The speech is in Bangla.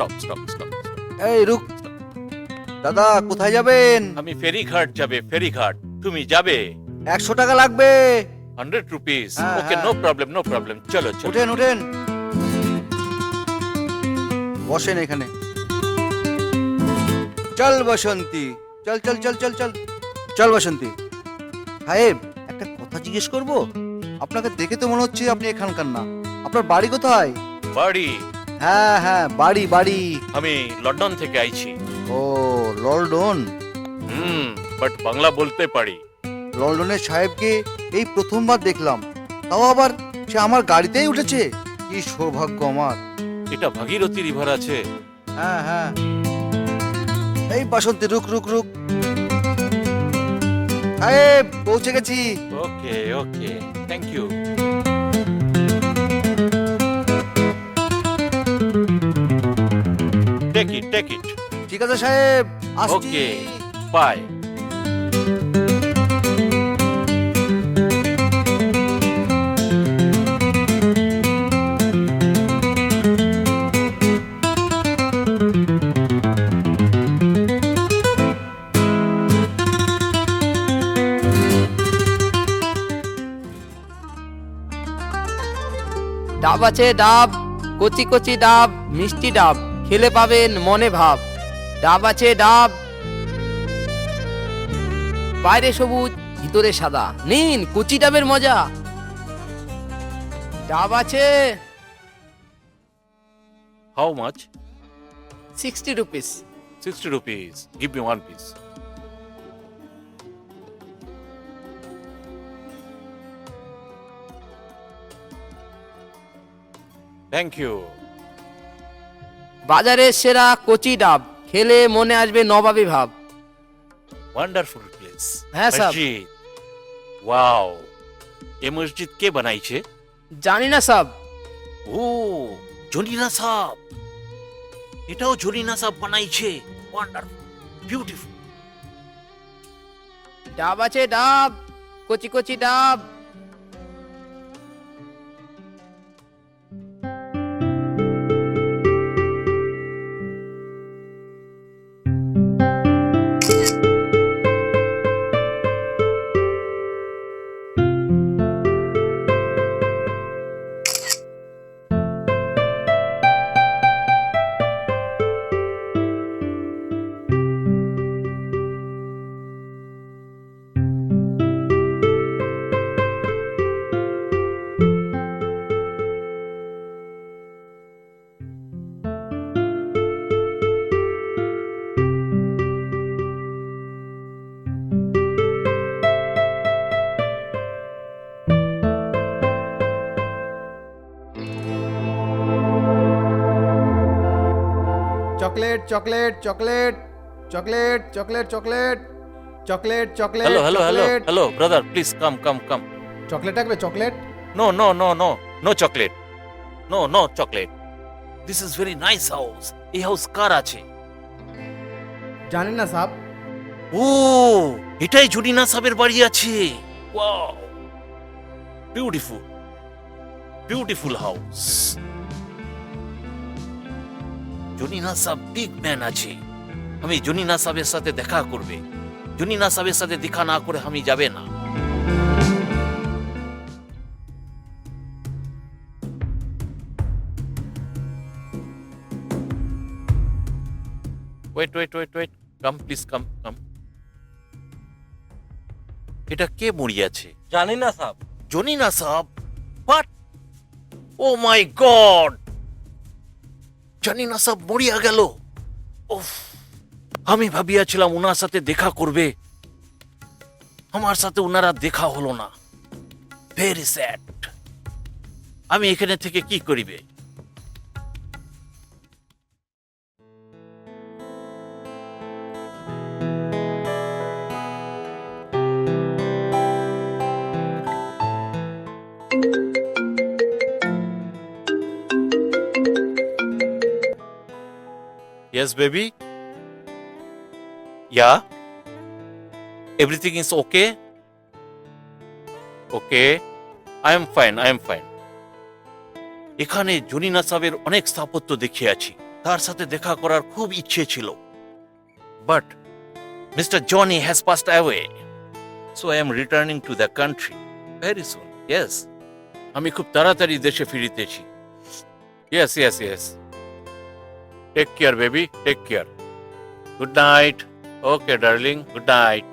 Stop stop stop. এই রুক দাদা, কোথায় যাবেন? আমি ফেরিঘাট যাবে, ফেরিঘাট। তুমি যাবে? 100 টাকা লাগবে। 100 রুপিস। হ্যাঁ, ওকে, হ্যাঁ। No problem, no problem. চলো চলো। উঠেন উঠেন, বসেন এখানে। চল বসন্তী, চল চল চল চল চল চল বসন্তী সাহেব, একটা কথা জিজ্ঞেস করব? আপনাকে দেখে তো মনে হচ্ছে আপনি এখানকার না। আপনার বাড়ি কোথায়? বাড়ি? হ্যাঁ হ্যাঁ, বাড়ি বাড়ি। আমি লন্ডন থেকে আইছি। ও, লন্ডন। বাট বাংলা বলতে পারি। লন্ডনের সাহেবকে এই প্রথমবার দেখলাম, তাও আবার সে আমার গাড়িতেই উঠেছে। কি সৌভাগ্য আমার। এটা ভাগীরথী রিভার আছে। হ্যাঁ হ্যাঁ। এই বাসন্তী, রুক রুক রুক। সাহেব, পৌঁছে গেছি। Okay okay, thank you. Take it, take it. ঠিক আছে সাহেব, আসছি। Okay, bye. ডাব আছে ডাব, কচি কচি ডাব, মিষ্টি ডাব, খেলে পাবেন মনে ভাব। ডাব আছে ডাব, বাইরে সবুজ ভিতরে সাদা, নিন কচি ডাবের মজা। ডাব আছে how much? 60 rupees. 60 rupees. Give me one piece. Thank you. বাজারের সেরা কচি ডাব, খেলে মনে আসবে নবাবী ভাব। Wonderful place. হ্যাঁ, সাব। মসজিদ। Wow. এই মসজিদ কে বানাইছে? জানি না সব। ও, জনিনা সাব। এটাও জনিনা সাব বানাইছে। Wonderful. Beautiful. ডাব আছে ডাব, কচি কচি ডাব। Chocolate chocolate chocolate chocolate chocolate chocolate chocolate chocolate Hello, hello, hello, chocolate. hello, brother. Please come, come, come. Chocolate থাকবে chocolate? No, no, no, no. No chocolate. No, no chocolate. This is very nice house. এই house কার আছে? জানি না সাব। ও, এটাই জনিনা সাবের বাড়ি আছে। Wow. Beautiful. Beautiful house. জনিনা সাব বিগ ম্যান আছে। আমি জনিনা সাবের সাথে দেখা করবে। জনিনা সাবের সাথে দেখা না করে আমি যাবে না। Wait wait wait wait, come please, come come. এটা কে মরিয়াছে? জানি না সাব। জনিনা সাব? হোয়াট? ও মাই গড, জনিনা সাব মরিয়া গেল। উফ, আমি ভাবিয়াছিলাম ওনার সাথে দেখা করবে, আমার সাথে ওনারা দেখা হলো না। Very sad. আমি এখানে থেকে কি করিবে? Yes, baby? Yeah? Everything is okay? Okay. I am fine, I am fine. এখানে জনিনা সাবের অনেক স্থাপত্য দেখিয়াছি, তার সাথে দেখা করার খুব ইচ্ছে ছিল, but mister Johnny has passed away, so I am returning to the country very soon. Yes, আমি খুব তাড়াতাড়ি দেশে ফিরিতেছি। Yes yes yes, take care baby, take care. Good night. Okay darling, good night.